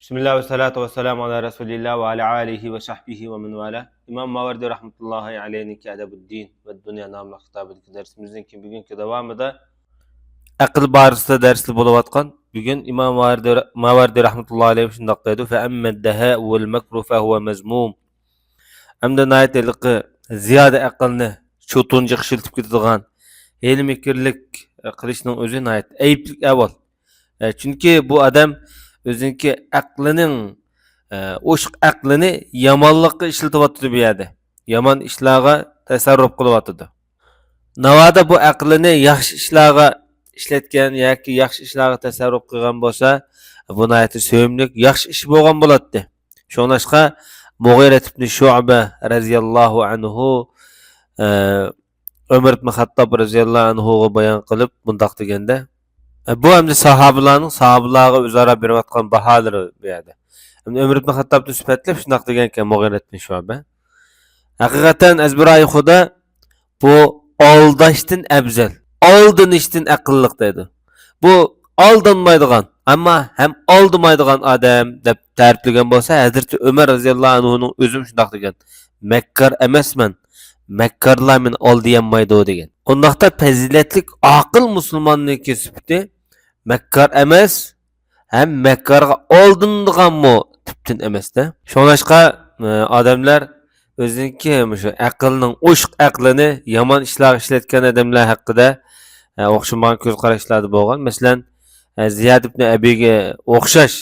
Bismillah ve salatu ve selamu ala Resulillah ve ala alihi ve sahbihi ve men vala. İmam Mavardi rahmetullahi aleyhinki Edebuddin ve Dünya namlı kitabındaki dersimizin bugünkü devamında akıl barısında dersli buluvatkan. Bugün İmam Mavardi rahmetullahi aleyhi şundaq deydi. Fe emmed deha vel mekru fe huve mezmum. Amda nayet elqi ziyade aqılni çotunca qışıltıp ketadigan el mikirlik qilishning o'zi nayet ayıplik avval. Çünkü bu adam özünki aqlining o'shiq aqlini yomonlikqa ishlatibyotdi bu yerda. Yomon ishlarga tasarruf qilyotdi. Navoda bu aqlini yaxshi ishlarga ishlatgan yoki yaxshi ishlarga tasarruf qilgan bo'lsa, bu nayati so'yimlik yaxshi ish bo'lgan bo'ladi. Shuningdek, Mughira ibn Shu'ba radhiyallohu anhu Ömer ibn Xattob radhiyallohu anhuga bayon qilib bundoq deganda, bu hamda sahabalarga o'zaro berayotgan baholari bu yerda. Ömer ibn Xattobni sifatlab shundoq degan ekan Mughira ibn Shu'ba. Haqiqatan azbiray xudo bu aldashdan afzal, aldanishdan aqlliq dedi. Bu aldanmaydigan, ammo ham aldamaydigan odam deb ta'riflagan bo'lsa, Hazrat Umar roziyallohu anhuning o'zim shundoq degan. Makkar emasman, makkarlar men aldayanmaydi degan. Undaqda fazilatlik aql musulmonniki sifati makkar emas, hem makkarga aldındiganmı tüptün emasda. Şoňlaşqa adamlar özünki şu aqlning oşuq aqlini yomon ishlar ishlatgan adamlar haqida o'xshamagan ko'z qarashlarda bo'lgan. Masalan, Ziyad ibn Abiga o'xshash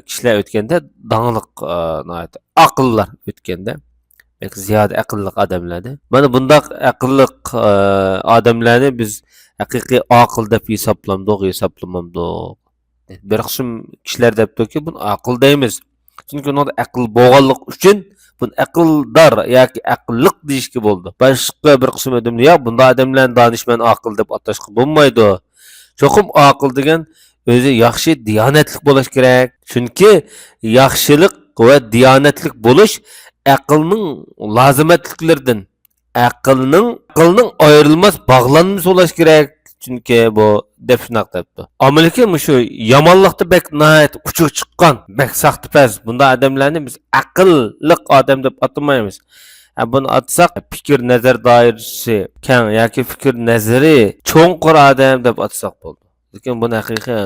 kishilar o'tganda dangliq aqllar o'tganda. Belki ziyade aqlliq adamlardi. Mana bundaq aqlliq adamlarni biz haqiqiy aql deb hisoblamamdik. Bir qism kishilar debdiki, buni aql deymiz. Chunki unda aql bo'lganlik uchun buni aqldor yoki aqlliq deyishga bo'ldi. Boshqa bir qism odamlar yo'q, bunda odamlar donishmand aql deb atashga bo'lmaydi. Cho'qim aql degan o'zi yaxshi diyonatlik bo'lish kerak. Chunki yaxshilik va diyonatlik bo'lish aqlning lazimatliklaridan. Aqlning ayrilmas bağlanması bo'lish kerak. Çünkü bu defnaq debdi. Amerika şu yomonlikda bek nayet uçuq chiqqan, bek saxtipaz. Bunda adamlarni biz aqlliq odam deb atamaymiz. Bunu atsak fikir nazar doirasi keng yoki fikir nazari cho'nqur odam deb atsak bo'ldi. Lekin buni haqiqiy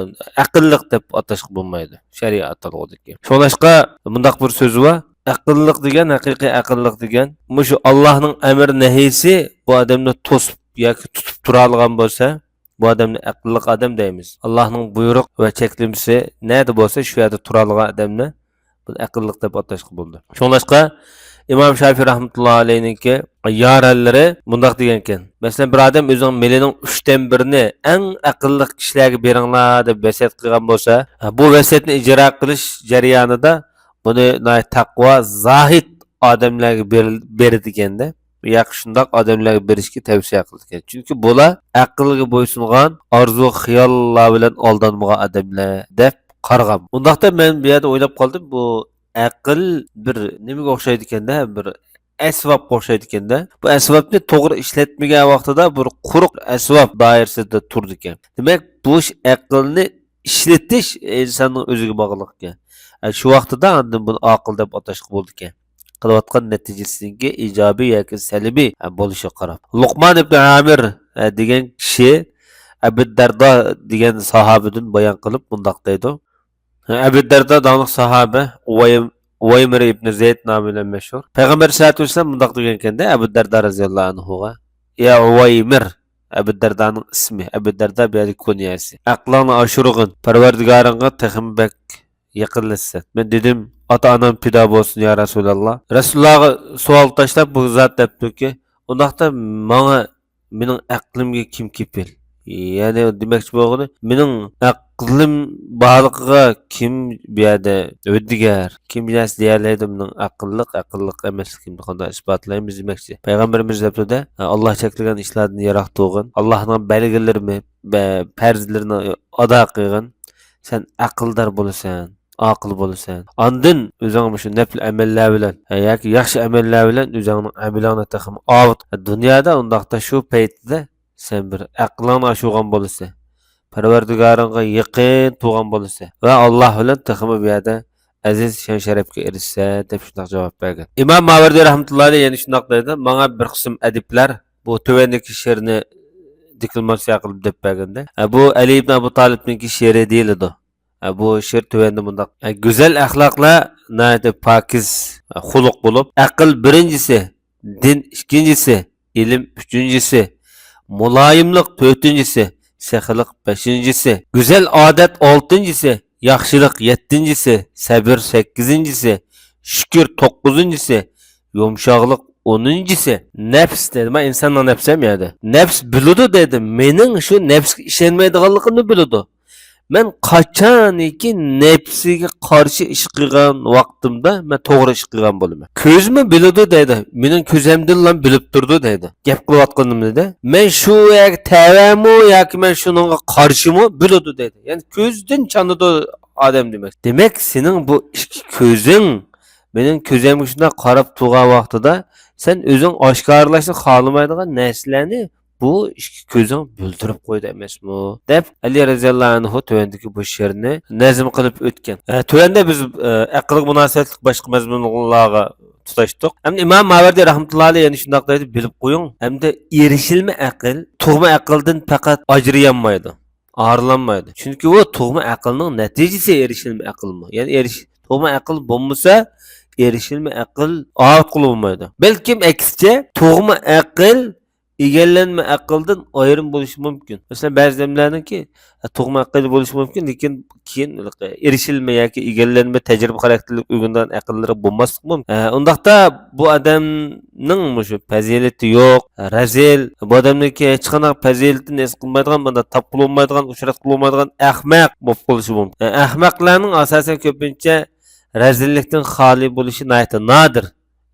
aqlliq deb atashga bo'lmaydi. Shariat atalg'udiki. Shonashqa bundaq bir so'zi bor. Aqlliq degan, haqiqiy aqlliq degan, mushu Allohning amr nahiysi bu odamni to'sib yoki tutib tura olgan bo'lsa, bu odamni aqlliq odam deymiz. Allohning buyruq va cheklimasi nada bo'lsa, shu yerda tura olgan odamni bu aqlliq deb atashga bo'ldi. Shuningdek, Imom Shafiy rahmatullohi alayhinki yorallari bundoq degan ekan. Masalan, bir odam o'zining melining 3dan 1ni eng aqlli kishilarga beringlar deb vasiyat qilgan bo'lsa, bu vasiyatni ijro qilish jarayonida buni taqvo, zohid odamlarga berdi ekanda. Yoki shundoq odamlarga berishga tavsiya qildi. Chunki bular aqlga bo'ysungan, orzu, xiyollar bilan aldanmagan odamlar deb qarg'am. Undaqda men bu yerda o'ylab qoldim, bu aql bir nimaga o'xshaydi ekanda, bir asbobga o'xshaydi ekanda. Bu asbobni to'g'ri ishlatmagan vaqtida bir quruq asbob doirasida turdi ekan. Demak, bu aqlni ishlatish insonning o'ziga bog'liq ekan. Shu vaqtida andin buni aql deb atashga bo'ldi ekan. Qilayotgan natijasiga ijobiy yoki salbiy bo'lishiga qarab. Luqman ibn Amir degan kishi Abu Dardo degan sahobadan bayon qilib bundoq deydi. Abu Dardo daniq sahoba Uvaymir ibn Zayd nomi bilan mashhur. Payg'ambar sollallohu alayhi vasallam bundoq degan ekanda Abu Dardo roziyallohu anhuga: "Ya Uvaymir", Abu Dardoning ismi, Abu Dardo bir kunyasi. "Aqlingni oshirg'in, Parvardigoringga tahimbak yaqinlashsin." Men dedim, ota-onam pido bo'lsin ya Rasululloh. Rasulullohga savol tashlab bu zot debdiki, "Undaqda mening aqlimga kim kepil?" Ya'ni demoqchi bo'lgani, mening aqlim borligiga kim bu yerda o'digar, kim bilas deyarlaydi mening aqlliq emasligimni qanday isbotlaymiz demoqchi. Payg'ambarimiz debdi, Alloh cheklagan ishlarni yaroq to'g'in, Allohning belgilarini va farzlarini ado qilgin, sen aqldor bo'lasan. Aql bo'lasan. Ondan o'zing shu nafl amallar bilan yoki yaxshi amallar bilan o'zingning amalingni taxim avut. Dunyoda undaqda shu paytda sen bir aqlingni oshirgan bo'lasan. Parvardigoringga yaqin to'g'an bo'lsa va Alloh bilan taxim bu yerda aziz şan sharafga erishsa deb shunday javob bergan. Imom Mavardi rahmatullohi yana shunday dedi, menga bir qism adiblar bu tövendeki she'rni deklamasiya qilib deb berganda, bu Ali ibn Abu Talibning she'ri deyiladi. Bu she'r tövende bundaq. Güzel axloqlar nayda pokiz xuluq bo'lib, aql birinchisi, din ikkinchisi, ilm uchinchisi, muloyimlik to'rtinchisi, saxilik beshinchisi, güzel odat oltinchisi, yaxshilik yettinchisi, sabr sakkizinchisi, shukr to'qqizinchisi, yumshoqlik o'ninchisi. Nafs dedi. Men insonning nafsi ham yedi. Nafs biludi dedi. Mening shu nafsga ishonmaydiganligimni biludi. Men qachoniki nafsiga qarshi ish qilgan vaqtimda men to'g'ri ish qilgan bo'laman. Ko'zmi biladi dedi. Mening ko'zimdan bilib turdi dedi. Gap qilayotganimda men shu yoki tavamu yoki men shuningga qarshimi biladi dedi. Ya'ni ko'zdan chanidi odam demak. Demak, sening bu ikki ko'zing mening ko'zimga shunday qarab turgan vaqtida sen o'zing oshkorlashni xohlamaydigan narsalarni bu ikki ko'zing bildirib qo'ydi emasmi deb Ali roziyallohu anhu tövendeki bu she'rni nazm qilib o'tgan. Tövende biz aqlga munosabatli boshqa mazmunlarga tutashdik. Hamda Imom Mavardi rahmatullohi alayhi yana shunday deydi, bilib qo'ying. Hamda erishilma aql tug'ma aqldan faqat ajriyanmaydi, arilanmaydi. Chunki u tug'ma aqlning natijasi erishilma aqlmi. Ya'ni tug'ma aql bo'lmasa erishilma aql orqali bo'lmaydi. Balkim aksicha tug'ma aql egallanma aqldan ayrim bo'lishi mumkin. Masalan, ba'zi odamlarningki tug'ma aql bo'lishi mumkin, lekin keyin erishilma yoki egallanma tajriba xarakterlik uyg'undan aqllari bo'lmasligi mumkin. Undaqda bu odamning shu fazilati yo'q, razil, bu odamniki hech qanday fazilatini his qilmaydigan, bunda tap qilolmaydigan, uchrat qilolmaydigan ahmoq bo'lib qolishi mumkin. Ahmoqlarning asosan ko'pincha razillikdan xoli bo'lishi nadir.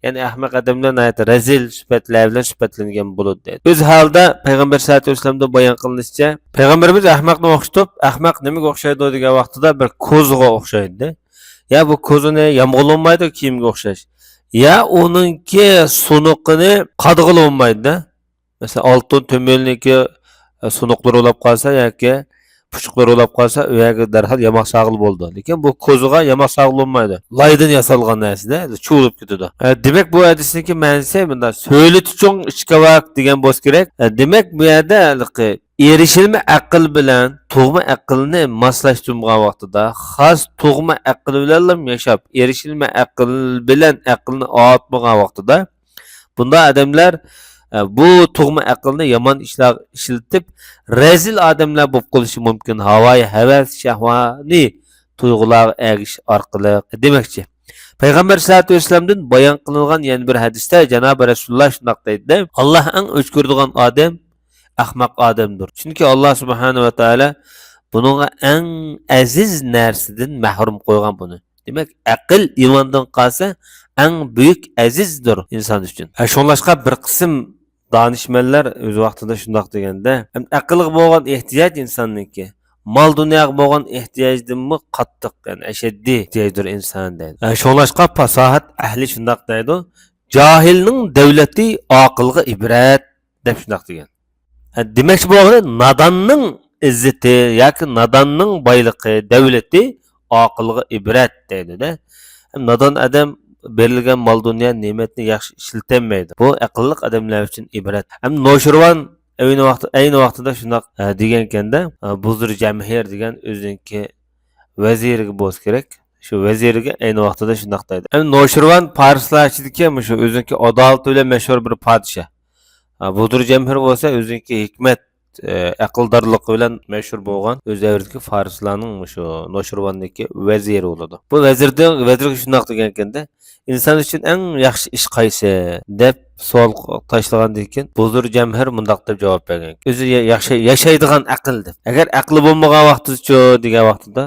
Yani ahmaq adamlar nayet rezil sübetler bilen sübetlengen bulud dedi. Öz halda Peygamber sallallahu aleyhi ve sellem'de bayan kılınışça Peygamberimiz ahmaqni o'xshatib, ahmaq nimaga o'xshaydi degan vaqtida bir ko'zga o'xshaydi. Ya bu ko'zini yamg'ololmaydi kiyimga o'xshash. Ya onunki sunuqini qadg'ilolmaydi. Mesela oltin tömölniki sunuqlar olab qolsa yoki puchuqlar olab qolsa, uyaga darhol yamoq sog'il bo'ldi. Lekin bu ko'zga yamoq sog'il bo'lmaydi. Laydan yasalgan narsada chuvilib ketadi. Demak, bu hadisniki ma'nosi bunda so'litichung ichkavak degan bo'lish kerak. Demak, bu yerda erishilma aql bilan tug'ma aqlni moslashtirgan vaqtida xos tug'ma aql bilan yashab, erishilma aql bilan aqlni o'tmagan vaqtida bunda odamlar bu tug'ma aqlni yomon ishlar ishlatib rezil odamlar bo'lib qolishi mumkin. Havoyi havas shahvani tuyg'ular ergish orqali demakchi. Payg'ambar sallallohu alayhi vasallamdan bayon qilingan yana bir hadisda Janob Rasululloh shunday deydi: Alloh eng o'chkirdigan odam ahmoq odamdir. Chunki Alloh subhanahu va taolo buningga eng aziz narsadan mahrum qo'ygan buni. Demak, aql imondan qolsa eng büyük azizdir inson uchun. Shunlashqa bir qism danışmanlar o'z vaqtida shunday deganda, aqlga bo'lgan ehtiyoj insonniki mol dunyoga bo'lgan ehtiyojdanmi qattiq, ya'ni ashaddiy ehtiyojdir inson deydi. Shunlashqa fasohat ahli shunday deydi, johilning davlati aqlga ibrat deb shunday degan. Demak, bu nodonning izzati yoki nodonning boyligi, davlati aqlga ibrat deydi-da. Nodon odam berilgan mol dunyo ne'matni yaxshi ishlatolmaydi. Bu aqlli odamlar uchun ibrat. Ham Noshirvan ayni vaqtida shunday degan ekanda, Buzur Jamhir degan o'ziniki vaziriga bo'lish kerak. Shu vaziriga ayni vaqtida shunday deydi. Ham Noshirvan farslar ichidagi shu o'ziniki adolat bilan mashhur bir podshoh. Buzur Jamhir bo'lsa o'ziniki hikmat aqldorligi bilan mashhur bo'lgan o'z davridagi farslarning shu Noshirvandagi vaziri bo'ladi. Bu vazirga shunday degan ekanda, inson uchun eng yaxshi ish qaysi deb savol tashlagandan keyin Buzur Jamhir mundaq deb javob bergan. O'zi yaxshi yashaydigan aql deb. Agar aqli bo'lmagan vaqtida degan vaqtida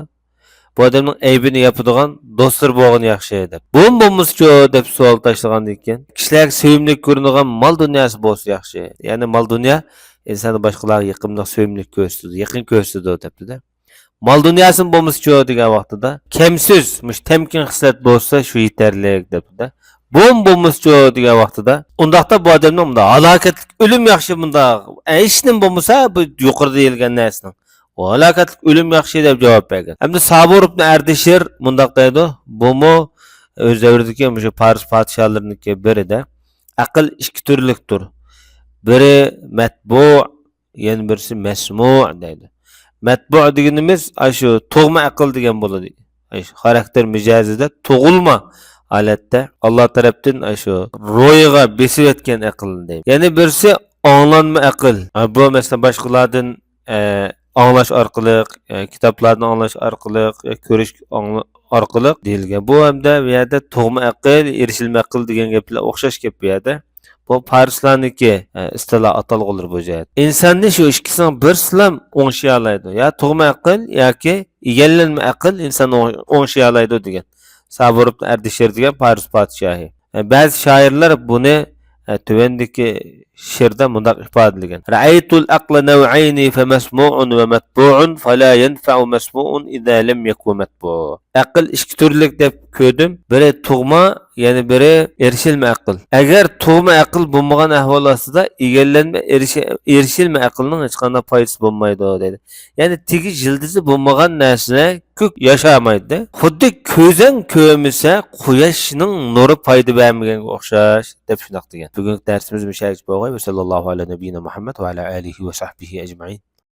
bu odamning aybini yapadigan do'stlar bo'lgan yaxshi deb. Bu bo'lmasa deb savol tashlagandan keyin kishilarga sevimli ko'rinadigan mol dunyosi bo'lsa yaxshi. Ya'ni mol dunyo insonni boshqalarga yaqinlik sevimli ko'rsatadi, yaqin ko'rsatadi debdi-da. Mol dunyosini bo'lmasa degan vaqtida kamsiz, temkin xislat bo'lsa shu yetarli debdi-da. Bu bo'lmasa degan vaqtida undaqda bu odamning halokatli o'lim yaxshi bunda. Hech nim bo'lmasa bu yuqorida deyilgan narsaning halakatlik ölüm yaxshi deb javob bergan. Hamda Sabur ibn Ardishir mundaq deydi. Bu öz davridagi o'sha Fars podshohlarining birida aql ikki turlikdir. Biri matbu, yana birisi masmu' deydi. Matbu' deganimiz shu tug'ma aql degan bo'ladi. Xarakter mijozida tug'ilma holatda Alloh tarafdan shu ro'yiga besib o'tgan aql deydi. Yana birisi anglanma aql. Bu masalan boshqalardan anglash orqali, kitoblarni anglash orqali, ko'rish orqali deyilgan. Bu hamda bu yerda tug'ma aql, erishilma aql degan gaplar o'xshash gap bu yerda. Bu farslarniki istilah atalg'ular bu joyda. İnsanni shu ikkisining birsilam o'ngshiy oladi. Ya tug'ma aql yoki egallanma aql inson o'ngshiy oladi degan. Sabur ibn Ardishir degan Fars podshohi. Ba'zi shoirlar buni tuvandagi she'rda mundaq ifodalagan. Ra'aytul aqla naw'ayni fa masmu'un va matbu'un fala yanfa'u masmu'un idza lam yakun matbu'. Aql ikki turlik deb ko'rdim. Biri tug'ma, yana biri erishilma aql. Agar tug'ma aql bo'lmagan ahvol ostida egallanma erishilma aqlning hech qanday foydasi bo'lmaydi dedi. Ya'ni tegi yildizi bo'lmagan narsa ko'k yashamaydi. Xuddi ko'zang ko'misa quyoshning nuri foyda bermaganga o'xshash deb shunday degan. Bugungi darsimiz mushayish bo'lg'ay va sallallohu alayhi va Muhammad va ala alihi va sahbihi ajma'in.